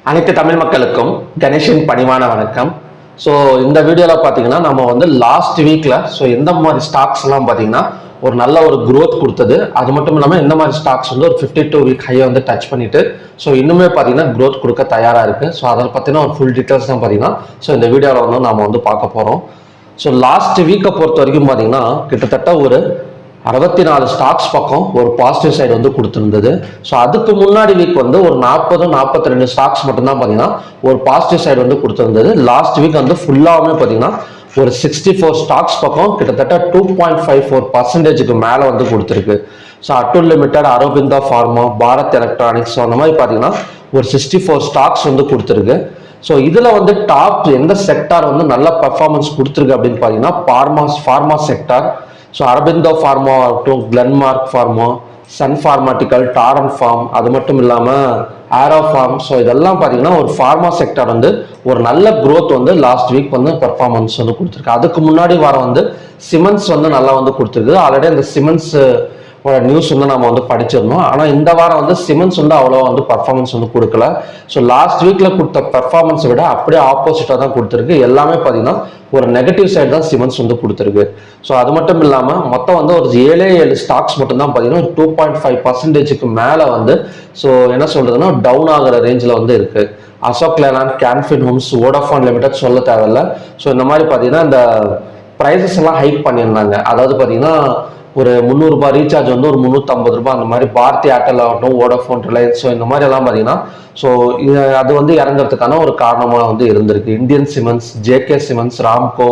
அனைத்து தமிழ் மக்களுக்கும் கணேஷின் பணிவான வணக்கம். ஸோ இந்த வீடியோவில் பார்த்தீங்கன்னா நம்ம வந்து லாஸ்ட் வீக்கில் எந்த மாதிரி ஸ்டாக்ஸ் எல்லாம் பார்த்தீங்கன்னா ஒரு நல்ல ஒரு growth கொடுத்தது. அது மட்டும் இல்லாமல் எந்த மாதிரி ஸ்டாக்ஸ் வந்து ஒரு 52 வீக் ஹையை வந்து டச் பண்ணிட்டு இன்னுமே பார்த்தீங்கன்னா growth கொடுக்க தயாராக இருக்கு. அதை பற்றின ஒரு ஃபுல் டீட்டெயில்ஸ் தான் பார்த்தீங்கன்னா இந்த வீடியோவில் வந்து நம்ம வந்து பார்க்க போகிறோம். லாஸ்ட் வீக்கை பொறுத்த வரைக்கும் பார்த்தீங்கன்னா கிட்டத்தட்ட ஒரு 64 ஸ்டாக்ஸ் பக்கம் ஒரு பாசிட்டிவ் சைடு வந்து கொடுத்துருந்தது. அதுக்கு முன்னாடி வீக் வந்து ஒரு 42 ஸ்டாக்ஸ் மட்டும்தான் பார்த்தீங்கன்னா ஒரு பாசிட்டிவ் சைடு வந்து கொடுத்துருந்தது. லாஸ்ட் வீக் வந்து ஃபுல்லாகவே பார்த்தீங்கன்னா ஒரு 64 ஸ்டாக்ஸ் பக்கம் கிட்டத்தட்ட 2.54% மேலே வந்து கொடுத்துருக்கு. Atul limited, Aurobindo pharma, Bharat electronics அந்த மாதிரி பார்த்தீங்கன்னா ஒரு 64 ஸ்டாக்ஸ் வந்து கொடுத்துருக்கு. இதில் வந்து டாப் எந்த செக்டார் வந்து நல்ல பர்ஃபார்மன்ஸ் கொடுத்துருக்கு அப்படின்னு பார்த்தீங்கன்னா ஃபார்மா செக்டார். அரபிந்தோ ஃபார்மா ஆகட்டும், Glenmark pharma, Sun pharmaceutical, Torrent pharm, அது மட்டும் இல்லாமல் ஆரோ ஃபார்ம். இதெல்லாம் பார்த்தீங்கன்னா ஒரு ஃபார்மா செக்டர் வந்து ஒரு நல்ல growth வந்து லாஸ்ட் வீக் வந்து பர்ஃபார்மன்ஸ் வந்து கொடுத்துருக்கு. அதுக்கு முன்னாடி வாரம் வந்து சிமெண்ட்ஸ் வந்து நல்லா வந்து கொடுத்துருக்கு. ஆல்ரெடி அந்த சிமெண்ட்ஸ் நியூஸ் வந்து நம்ம வந்து படிச்சிருந்தோம். ஆனால் இந்த வாரம் வந்து சிமெண்ட்ஸ் வந்து அவ்வளோ வந்து பர்ஃபார்மன்ஸ் வந்து கொடுக்கல. லாஸ்ட் வீக்கில் கொடுத்த பர்ஃபார்மன்ஸை விட அப்படியே ஆப்போசிட்டாக தான் கொடுத்துருக்கு. எல்லாமே பார்த்தீங்கன்னா ஒரு நெகட்டிவ் சைடு தான் சிமெண்ட்ஸ் வந்து கொடுத்துருக்கு. அது மட்டும் இல்லாமல் மொத்தம் வந்து ஒரு 7 ஸ்டாக்ஸ் மட்டும்தான் பார்த்தீங்கன்னா ஒரு 2.5%க்கு மேலே வந்து என்ன சொல்றதுன்னா டவுன் ஆகிற ரேஞ்சில் வந்து இருக்கு. Ashok Leyland, Canfin Homes, Vodafone Limited சொல்ல தேவையில்ல. இந்த மாதிரி பார்த்தீங்கன்னா இந்த ப்ரைஸஸ் எல்லாம் ஹைக் பண்ணியிருந்தாங்க. அதாவது பார்த்தீங்கன்னா ஒரு 300 ரூபாய் ரீசார்ஜ் வந்து ஒரு 350 ரூபாய் அந்த மாதிரி பாரதி ஏர்டெல் ஆகட்டும், வோடாஃபோன், ரிலையன்ஸ் இந்த மாதிரி எல்லாம் பார்த்தீங்கன்னா அது வந்து இறங்குறதுக்கான ஒரு காரணமாக வந்து இருந்திருக்கு. Indian cements, JK cements, Ramco,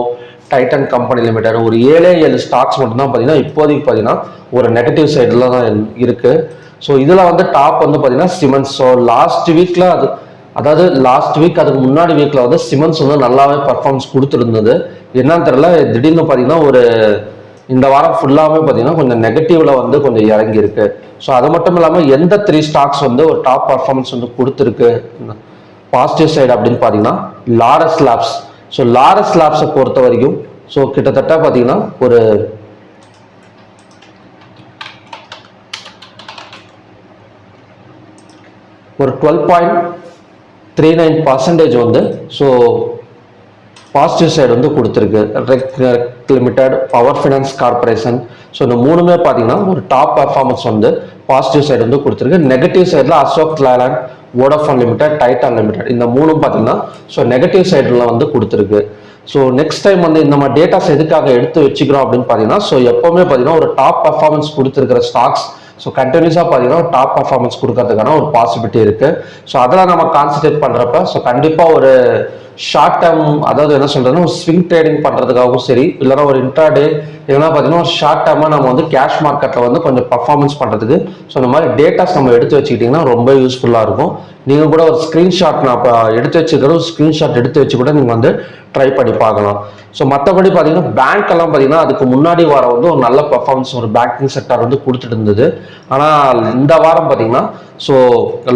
Titan company limited ஒரு 7 ஸ்டாக்ஸ் மட்டும்தான் பார்த்தீங்கன்னா இப்போதைக்கு பார்த்தீங்கன்னா ஒரு நெகட்டிவ் சைடில் தான் இருக்கு. இதில் வந்து டாப் வந்து பார்த்தீங்கன்னா சிமெண்ட்ஸ். லாஸ்ட் வீக்கில் அதாவது லாஸ்ட் வீக் அதுக்கு முன்னாடி வீக்கில் வந்து சிமெண்ட்ஸ் வந்து நல்லாவே பர்ஃபார்மன்ஸ் கொடுத்துருந்தது. என்னன்னு தெரியல, திடீர்னு பார்த்தீங்கன்னா ஒரு இந்த வாரம் ஃபுல்லாகவே பார்த்தீங்கன்னா கொஞ்சம் நெகட்டிவ்ல வந்து கொஞ்சம் இறங்கி இருக்கு. அது மட்டும் இல்லாமல் எந்த 3 ஸ்டாக்ஸ் வந்து ஒரு டாப் பர்ஃபார்மன்ஸ் வந்து கொடுத்துருக்கு பாசிட்டிவ் சைடு அப்படின்னு பார்த்தீங்கன்னா லாரஸ் லேப்ஸ். லாரஸ் லேப்ஸை பொறுத்த வரைக்கும் கிட்டத்தட்ட பார்த்தீங்கன்னா ஒரு 12.39% வந்து பாசிட்டிவ் சைடு வந்து கொடுத்துருக்கு. ரெக் லிமிடெட், பவர் ஃபினான்ஸ் கார்பரேஷன், இந்த மூணுமே பார்த்தீங்கன்னா ஒரு டாப் பர்ஃபார்மன்ஸ் வந்து பாசிட்டிவ் சைடு வந்து கொடுத்துருக்கு. நெகட்டிவ் சைடில் Ashok Leyland, Vodafone limited, Titan limited இந்த மூணும் பார்த்தீங்கன்னா நெகட்டிவ் சைடில் வந்து கொடுத்துருக்கு. நெக்ஸ்ட் டைம் வந்து இந்த மாதிரி டேட்டாஸ் எதுக்காக எடுத்து வச்சுக்கிறோம் அப்படின்னு பார்த்தீங்கன்னா எப்பவுமே பார்த்தீங்கன்னா ஒரு டாப் பர்ஃபார்மன்ஸ் கொடுத்துருக்கிற ஸ்டாக்ஸ் கண்டினியூஸாக பார்த்தீங்கன்னா டாப் பர்ஃபார்மன்ஸ் கொடுக்கறதுக்கான ஒரு பாசிபிலிட்டி இருக்கு. அதெல்லாம் நம்ம கான்சன்ட்ரேட் பண்ணுறப்ப கண்டிப்பாக ஒரு ஷார்ட் டேர்ம், அதாவது என்ன சொல்றதுன்னா ஒரு ஸ்விங் ட்ரேடிங் பண்ணுறதுக்காகவும் சரி, இல்லைன்னா ஒரு இன்ட்ராடே, இல்லைன்னா பார்த்தீங்கன்னா ஒரு ஷார்ட் டேர்மாக நம்ம வந்து கேஷ் மார்க்கெட்டில் வந்து கொஞ்சம் பர்ஃபார்மன்ஸ் பண்ணுறதுக்கு இந்த மாதிரி டேட்டாஸ் நம்ம எடுத்து வச்சுக்கிட்டிங்கன்னா ரொம்ப யூஸ்ஃபுல்லாக இருக்கும். நீங்கள் கூட ஒரு ஸ்க்ரீன்ஷாட் நான் இப்போ எடுத்து வச்சுக்கிற ஒரு ஸ்க்ரீன்ஷாட் எடுத்து வச்சு கூட நீங்கள் வந்து ட்ரை பண்ணி பார்க்கலாம். மற்றபடி பார்த்தீங்கன்னா பேங்க் எல்லாம் பார்த்தீங்கன்னா அதுக்கு முன்னாடி வாரம் வந்து ஒரு நல்ல பர்ஃபார்மன்ஸ் ஒரு பேங்கிங் செக்டார் வந்து கொடுத்துட்டு இருந்தது. ஆனால் இந்த வாரம் பார்த்தீங்கன்னா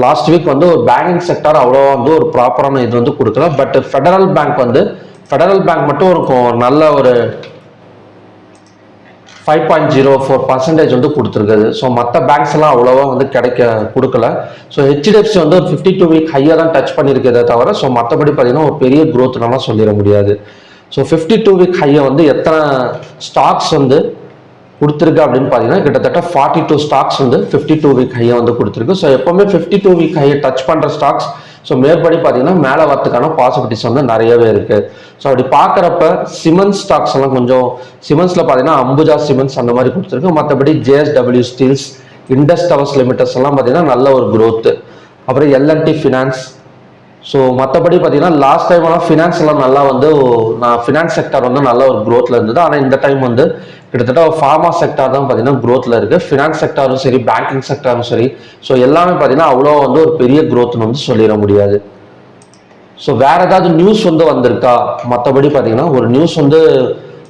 லாஸ்ட் வீக் வந்து ஒரு பேங்கிங் செக்டார் அவ்வளோ வந்து ஒரு ப்ராப்பரான இது வந்து கொடுக்கல. பட் ஃபெடரல் பேங்க் மட்டும் ஒரு நல்ல ஒரு 5.04% வந்து கொடுத்துருக்குது. மற்ற பேங்க்ஸ் எல்லாம் அவ்வளோவா வந்து கொடுக்கல. ஹெச்டிஎஃப்சி வந்து ஒரு 52 வீக் ஹையாக தான் டச் பண்ணியிருக்கதே தவிர மற்றபடி பார்த்தீங்கன்னா ஒரு பெரிய growth சொல்லிட முடியாது. 52 வீக் ஹையை வந்து எத்தனை ஸ்டாக்ஸ் வந்து கொடுத்துருக்கு அப்படின்னு பார்த்தீங்கன்னா கிட்டத்தட்ட 42 ஸ்டாக்ஸ் வந்து 52 வீக் ஹையை வந்து கொடுத்துருக்கு. எப்பவுமே 52 வீக் ஹையை டச் பண்ணுற ஸ்டாக்ஸ் மேற்படி பார்த்தீங்கன்னா மேலே வரதுக்கான பாசிபிலிட்டிஸ் வந்து நிறையவே இருக்கு. அப்படி பார்க்குறப்ப சிமெண்ட்ஸ் ஸ்டாக்ஸ் எல்லாம் கொஞ்சம் சிமெண்ட்ஸில் பார்த்தீங்கன்னா அம்புஜா சிமெண்ட்ஸ் அந்த மாதிரி கொடுத்துருக்கு. மற்றபடி JSW Steels, Indus Towers limiteds எல்லாம் பார்த்தீங்கன்னா நல்ல ஒரு growth. அப்புறம் எல்என்டி ஃபினான்ஸ். மற்றபடி பார்த்தீங்கன்னா லாஸ்ட் டைம் எல்லாம் ஃபினான்ஸ் எல்லாம் நல்லா வந்து ஃபினான்ஸ் செக்டார் வந்து நல்ல ஒரு growthல இருந்தது. ஆனால் இந்த டைம் வந்து கிட்டத்தட்ட ஃபார்மா செக்டார் தான் பார்த்தீங்கன்னா growthல இருக்கு. ஃபினான்ஸ் செக்டாரும் சரி, பேங்கிங் செக்டாரும் சரி, எல்லாமே பார்த்தீங்கன்னா அவ்வளோ வந்து ஒரு பெரிய growthன்னு வந்து சொல்லிட முடியாது. வேற ஏதாவது நியூஸ் வந்து வந்திருக்கா? மற்றபடி பார்த்தீங்கன்னா ஒரு நியூஸ் வந்து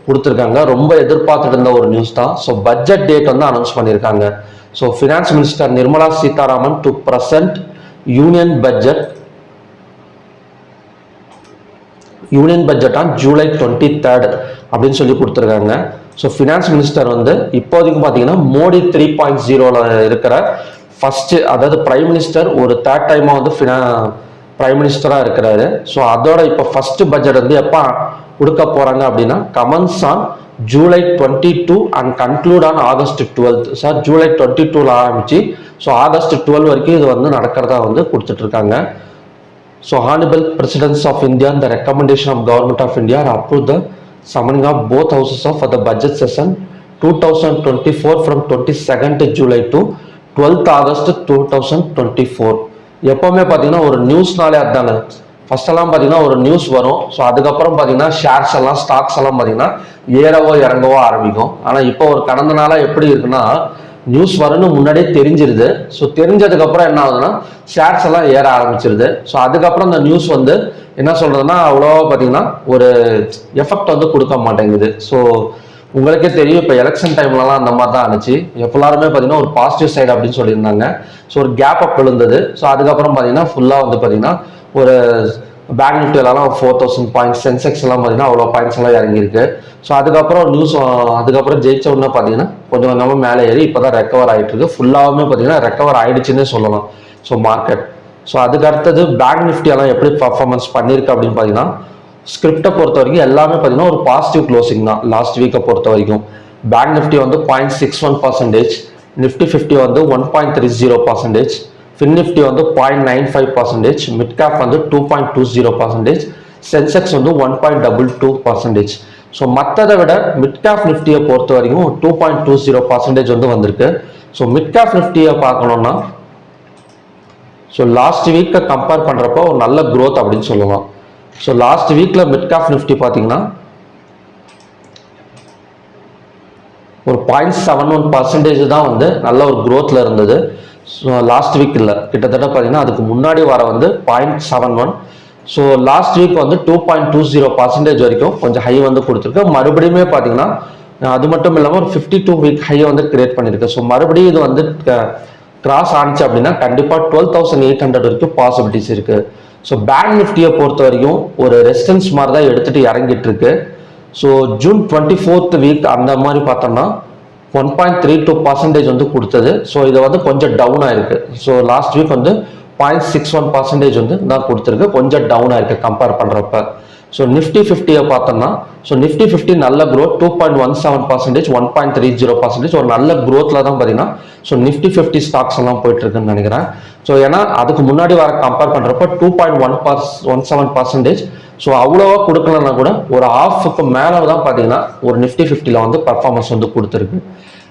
கொடுத்துருக்காங்க, ரொம்ப எதிர்பார்த்துட்டு இருந்த ஒரு நியூஸ் தான். பட்ஜெட் டேட் வந்து அனௌன்ஸ் பண்ணியிருக்காங்க. Finance minister Nirmala Sitharaman to present union budget on July 23 அப்படின்னு சொல்லி கொடுத்துருக்காங்க. ஃபினான்ஸ் மினிஸ்டர் வந்து இப்போதைக்கு பார்த்தீங்கன்னா மோடி 3.0 இருக்கிற ஃபர்ஸ்ட், அதாவது பிரைம் மினிஸ்டர் ஒரு தேர்ட் டைமாக வந்து பிரைம் மினிஸ்டராக இருக்கிறாரு. ஸோ அதோட இப்போ ஃபர்ஸ்ட் பட்ஜெட் வந்து எப்போ கொடுக்க போகிறாங்க அப்படின்னா commence on July 22 and conclude on August 12th. Sir July 22 ஆரம்பிச்சு ஸோ August 12 வரைக்கும் இது வந்து நடக்கிறதா வந்து கொடுத்துட்டு இருக்காங்க. So Honorable Presidents of India and the recommendation of Government of India are approved the summoning of both houses for the budget session 2024 from 22nd July to 12th August 2024. எப்பவுமே பார்த்தீங்கன்னா ஒரு நியூஸ்னாலே அதுதானே. ஃபர்ஸ்ட் எல்லாம் பார்த்தீங்கன்னா ஒரு நியூஸ் வரும். So அதுக்கப்புறம் பார்த்தீங்கன்னா ஷேர்ஸ் எல்லாம் ஸ்டாக்ஸ் எல்லாம் பார்த்தீங்கன்னா ஏறவோ இறங்கவோ ஆரம்பிக்கும். ஆனால் இப்போ ஒரு கடந்த நாளாக எப்படி இருக்குன்னா நியூஸ் வரும்னு முன்னாடியே தெரிஞ்சிருது. ஸோ தெரிஞ்சதுக்கப்புறம் என்ன ஆகுதுன்னா ஷேர்ஸ் எல்லாம் ஏற ஆரம்பிச்சிருது. ஸோ அதுக்கப்புறம் இந்த நியூஸ் வந்து என்ன சொல்றதுன்னா அவ்வளோவா பார்த்தீங்கன்னா ஒரு எஃபெக்ட் வந்து கொடுக்க மாட்டேங்குது. ஸோ உங்களுக்கே தெரியும் இப்போ எலெக்ஷன் டைம்லலாம் அந்த மாதிரி தான் ஆனிச்சு. எல்லாருமே பார்த்தீங்கன்னா ஒரு பாசிட்டிவ் சைடு அப்படின்னு சொல்லியிருந்தாங்க. ஸோ ஒரு கேப் அப் விழுந்தது. ஸோ அதுக்கப்புறம் பார்த்தீங்கன்னா ஃபுல்லாக வந்து பார்த்தீங்கன்னா ஒரு பேங்க் நிஃப்டிலாம் 4000 பாயிண்ட்ஸ், சென்செக்ஸ் எல்லாம் பார்த்தீங்கன்னா அவ்வளோ பாயிண்ட்ஸ் எல்லாம் இறங்கியிருக்கு. ஸோ அதுக்கப்புறம் நியூஸ் அதுக்கப்புறம் ஜெயிச்ச உடனே பார்த்தீங்கன்னா கொஞ்சம் கொஞ்சமாக மேலே ஏறி இப்போ தான் ரெக்கவர் ஆகிட்டு இருக்கு. ஃபுல்லாகவுமே பார்த்தீங்கன்னா ரெக்கவர் ஆயிடுச்சுன்னே சொல்லலாம் ஸோ மார்க்கெட். ஸோ அதுக்கு அடுத்தது பேங்க் நிஃப்டியெல்லாம் எப்படி பர்ஃபார்மன்ஸ் பண்ணியிருக்கு அப்படின்னு பார்த்தீங்கன்னா ஸ்கிரிப்டை பொறுத்த வரைக்கும் எல்லாமே பார்த்தீங்கன்னா ஒரு பாசிட்டிவ் க்ளோசிங் தான். லாஸ்ட் வீக்கை பொறுத்த வரைக்கும் பேங்க் நிஃப்டி வந்து 0.61%, நிஃப்டி 50 வந்து 1.30%, ஃபின் நிஃப்டி வந்து 0.95%, மிட் கேப் வந்து 2.20%, சென்செக்ஸ் வந்து 1.22%. ஸோ மற்றதை விட மிட் கேப் நிஃப்டியை பொறுத்த வரைக்கும் 2.20% வந்து வந்திருக்கு. ஸோ மிட் கேப் நிஃப்டியை பார்க்கணும்னா ஸோ லாஸ்ட் வீக்கை கம்பேர் பண்ணுறப்போ ஒரு நல்ல க்ரோத் அப்படின்னு சொல்லலாம். ஸோ லாஸ்ட் வீக்கில் மிட் கேப் நிஃப்டி பார்த்தீங்கன்னா ஒரு 0.71% தான் வந்து நல்ல ஒரு க்ரோத்தில் இருந்தது. ஸோ லாஸ்ட் வீக் இல்லை, கிட்டத்தட்ட பார்த்தீங்கன்னா அதுக்கு முன்னாடி வர வந்து 0.71. ஸோ லாஸ்ட் வீக் வந்து 2.20% வரைக்கும் கொஞ்சம் ஹை வந்து கொடுத்துருக்கு. மறுபடியுமே பார்த்தீங்கன்னா அது மட்டும் இல்லாமல் ஒரு 52 வீக் ஹையை வந்து கிரியேட் பண்ணியிருக்கு. ஸோ மறுபடியும் இது வந்து கிராஸ் ஆனிச்சு அப்படின்னா கண்டிப்பாக 12,800 வரைக்கும் பாசிபிலிட்டிஸ் இருக்கு. ஸோ பேங்க் நிஃப்டியை பொறுத்த வரைக்கும் ஒரு ரெசிஸ்டன்ஸ் மாதிரி தான் எடுத்துட்டு இறங்கிட்டு இருக்கு. ஸோ June 24th வீக் அந்த மாதிரி பார்த்தோம்னா 1.32% வந்து கொடுத்தது. ஸோ இதை வந்து கொஞ்சம் டவுன் ஆயிருக்கு. ஸோ லாஸ்ட் வீக் வந்து 0.61% வந்து தான் கொடுத்துருக்கு, கொஞ்சம் டவுன் ஆயிருக்கு கம்பேர் பண்றப்ப. ஸோ நிஃப்டி 50யை பார்த்தோம்னா ஸோ நிஃப்டி 50 நல்ல க்ரோத் 2.17%, 1.30%, ஒரு நல்ல க்ரோத்ல தான் பார்த்தீங்கன்னா ஸோ நிஃப்டி 50 ஸ்டாக்ஸ் எல்லாம் போயிட்டு இருக்குன்னு நினைக்கிறேன். ஸோ ஏன்னா அதுக்கு முன்னாடி வர கம்பேர் பண்றப்ப 2.17%. ஸோ அவ்வளோவா கொடுக்கலன்னா கூட ஒரு ஹாஃபுக்கு மேலே தான் பார்த்தீங்கன்னா ஒரு நிஃப்டி 50ல வந்து பர்ஃபார்மன்ஸ் வந்து கொடுத்துருக்கு.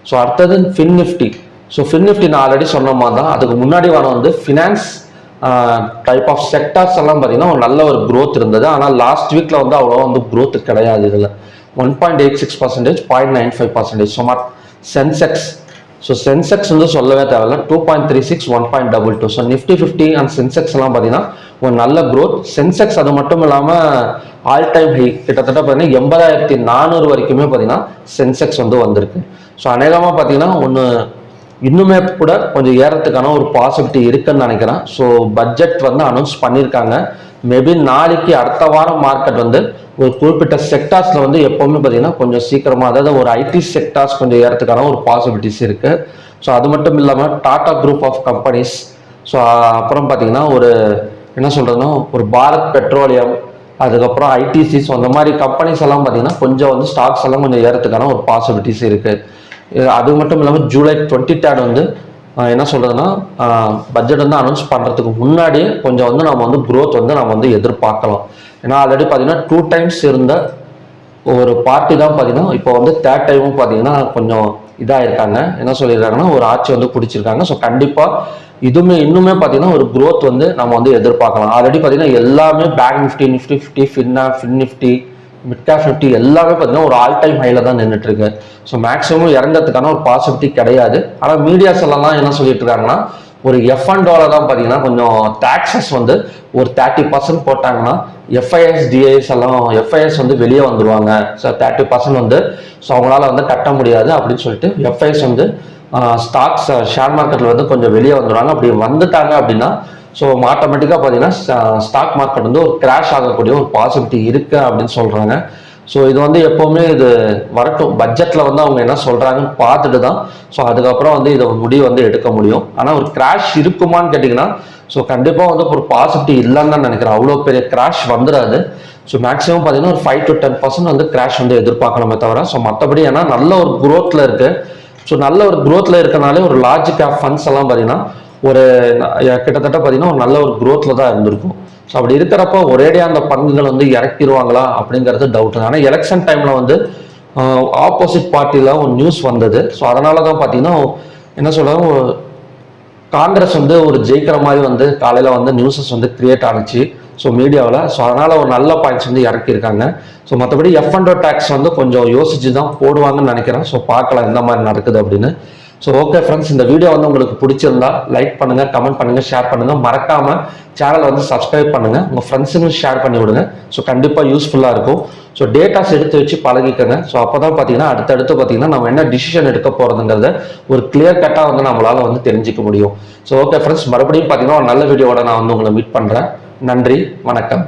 ஸோ அடுத்தது fin Nifty. So fin Nifty நான் ஆல்ரெடி சொன்ன மாதிரி தான் அதுக்கு முன்னாடி வர வந்து ஃபினான்ஸ் டைப் ஆஃப் செக்டார்ஸ் எல்லாம் பார்த்தீங்கன்னா ஒரு நல்ல ஒரு க்ரோத் இருந்தது. ஆனால் லாஸ்ட் வீக்ல வந்து அவ்வளோவா வந்து க்ரோத் கிடையாது. இதில் 1.86%, 0.95%. ஸோ சென்செக்ஸ் ஸோ சென்செக்ஸ் வந்து சொல்லவே தேவையில்ல 2.36, 1.22. ஸோ நிஃப்டி 50 அண்ட் சென்செக்ஸ் எல்லாம் பார்த்தீங்கன்னா ஒரு நல்ல க்ரோத். சென்செக்ஸ் அது மட்டும் இல்லாமல் ஆல் டைம் ஹை கிட்டத்தட்ட பார்த்தீங்கன்னா 80,400 வரைக்குமே பார்த்தீங்கன்னா சென்செக்ஸ் வந்து வந்திருக்கு. ஸோ அநேகமாக பார்த்தீங்கன்னா ஒன்று இன்னுமே கூட கொஞ்சம் ஏறத்துக்கான ஒரு பாசிபிலிட்டி இருக்குன்னு நினைக்கிறேன். ஸோ பட்ஜெட் வந்து அனௌன்ஸ் பண்ணியிருக்காங்க. மேபி நாளைக்கு அடுத்த வாரம் மார்க்கெட் வந்து ஒரு குறிப்பிட்ட செக்டார்ஸ்ல வந்து எப்பவுமே பார்த்தீங்கன்னா கொஞ்சம் சீக்கிரமா, அதாவது ஒரு ஐடி செக்டார்ஸ் கொஞ்சம் ஏறத்துக்கான ஒரு பாசிபிலிட்டிஸ் இருக்கு. ஸோ அது மட்டும் இல்லாமல் Tata group of companies, so அப்புறம் பார்த்தீங்கன்னா ஒரு என்ன சொல்றதுன்னா ஒரு பாரத் பெட்ரோலியம், அதுக்கப்புறம் ஐடிசி, ஸோ அந்த மாதிரி கம்பெனிஸ் எல்லாம் பார்த்தீங்கன்னா கொஞ்சம் வந்து ஸ்டாக்ஸ் எல்லாம் கொஞ்சம் ஏறத்துக்கான ஒரு பாசிபிலிட்டிஸ் இருக்கு. அது மட்டும் இல்லாமல் July 23 வந்து என்ன சொல்றதுன்னா பட்ஜெட் வந்து அனௌன்ஸ் பண்றதுக்கு முன்னாடியே கொஞ்சம் வந்து நம்ம வந்து க்ரோத் வந்து நம்ம வந்து எதிர்பார்க்கலாம். ஏன்னா ஆல்ரெடி பார்த்தீங்கன்னா 2 times இருந்த ஒரு பார்ட்டி தான் பார்த்தீங்கன்னா இப்போ வந்து 3rd டைமும் பார்த்தீங்கன்னா கொஞ்சம் இதாக இருக்காங்க. என்ன சொல்லியிருக்காங்கன்னா ஒரு ஆட்சி வந்து பிடிச்சிருக்காங்க. ஸோ கண்டிப்பாக இன்னுமே பார்த்தீங்கன்னா ஒரு க்ரோத் வந்து நம்ம வந்து எதிர்பார்க்கலாம். ஆல்ரெடி பார்த்தீங்கன்னா எல்லாமே bank Nifty, Nifty 50, fin Nifty, mid cap Nifty எல்லாமே பார்த்தீங்கன்னா ஒரு ஆல் டைம் ஹைல தான் நின்றுட்டு இருக்கு. ஸோ மேக்ஸிமம் இறங்கிறதுக்கான ஒரு பாசிபிலிட்டி கிடையாது. ஆனால் மீடியாஸ் எல்லாம் என்ன சொல்லிட்டு இருக்காங்கன்னா ஒரு F&O தான் பார்த்தீங்கன்னா கொஞ்சம் டாக்ஸஸ் வந்து ஒரு 30% போட்டாங்கன்னா எஃப்ஐஎஸ் டிஐஎஸ் எல்லாம் எஃப்ஐஎஸ் வந்து வெளியே வந்துடுவாங்க. ஸோ 30% வந்து ஸோ அவங்களால வந்து கட்ட முடியாது அப்படின்னு சொல்லிட்டு எஃப்ஐஎஸ் வந்து ஸ்டாக்ஸ் ஷேர் மார்க்கெட்ல வந்து கொஞ்சம் வெளியே வந்துடுவாங்க. அப்படி வந்துட்டாங்க அப்படின்னா ஸோ ஆட்டோமேட்டிக்காக பார்த்தீங்கன்னா ஸ்டாக் மார்க்கெட் வந்து ஒரு கிராஷ் ஆகக்கூடிய ஒரு பாசிபிலிட்டி இருக்கு அப்படின்னு சொல்றாங்க. ஸோ இது வந்து எப்பவுமே இது வரட்டும், பட்ஜெட்ல வந்து அவங்க என்ன சொல்றாங்கன்னு பார்த்துட்டு தான் ஸோ அதுக்கப்புறம் வந்து இதை முடிவு வந்து எடுக்க முடியும். ஆனால் ஒரு கிராஷ் இருக்குமான்னு கேட்டிங்கன்னா ஸோ கண்டிப்பாக வந்து ஒரு பாசிட்டிவ் இல்லைன்னு தான் நினைக்கிறேன். அவ்வளோ பெரிய கிராஷ் வந்துடாது. ஸோ மேக்ஸிமம் பார்த்தீங்கன்னா ஒரு 5 to 10% வந்து கிராஷ் வந்து எதிர்பார்க்கலாமே தவிர, ஸோ மற்றபடி ஏன்னா நல்ல ஒரு குரோத்தில் இருக்கு. ஸோ நல்ல ஒரு குரோத்தில் இருக்கனாலே ஒரு லார்ஜ் கேப் ஃபண்ட்ஸ் எல்லாம் பார்த்தீங்கன்னா ஒரு கிட்டத்தட்ட பார்த்தீங்கன்னா ஒரு நல்ல ஒரு குரோத்தில் தான் இருந்திருக்கும். ஸோ அப்படி இருக்கிறப்ப ஒரேடியாக அந்த பங்குகள் வந்து இறக்கிடுவாங்களா அப்படிங்கிறது டவுட். ஆனால் எலெக்ஷன் டைமில் வந்து ஆப்போசிட் பார்ட்டியில் ஒரு நியூஸ் வந்தது. ஸோ அதனால தான் பார்த்தீங்கன்னா என்ன சொல்கிறாங்க, காங்கிரஸ் வந்து ஒரு ஜெயிக்கிற மாதிரி வந்து காலையில் வந்து நியூஸஸ் வந்து கிரியேட் ஆனிச்சு ஸோ மீடியாவில். ஸோ அதனால் ஒரு நல்ல பாயிண்ட்ஸ் வந்து இறக்கியிருக்காங்க. ஸோ மற்றபடி F&O டேக்ஸ் வந்து கொஞ்சம் யோசிச்சு தான் போடுவாங்கன்னு நினைக்கிறேன். ஸோ பார்க்கலாம் எந்த மாதிரி நடக்குது அப்படின்னு. ஸோ ஓகே ஃப்ரெண்ட்ஸ், இந்த வீடியோ வந்து உங்களுக்கு பிடிச்சிருந்தா லைக் பண்ணுங்கள், கமெண்ட் பண்ணுங்கள், ஷேர் பண்ணுங்கள். மறக்காமல் சேனலை வந்து சப்ஸ்கிரைப் பண்ணுங்கள், உங்கள் ஃப்ரெண்ட்ஸுக்கும் ஷேர் பண்ணி விடுங்க. ஸோ கண்டிப்பாக யூஸ்ஃபுல்லாக இருக்கும். ஸோ டேட்டாஸ் எடுத்து வச்சு பழகிக்கங்க. ஸோ அப்போ தான் பார்த்தீங்கன்னா அடுத்தடுத்து பார்த்தீங்கன்னா நம்ம என்ன டிசிஷன் எடுக்க போகிறதுங்கிறத ஒரு கிளியர் கட்டாக வந்து நம்மளால் வந்து தெரிஞ்சிக்க முடியும். ஸோ ஓகே ஃப்ரெண்ட்ஸ், மறுபடியும் பார்த்தீங்கன்னா ஒரு நல்ல வீடியோவோட நான் வந்து உங்களை மீட் பண்ணுறேன். நன்றி, வணக்கம்.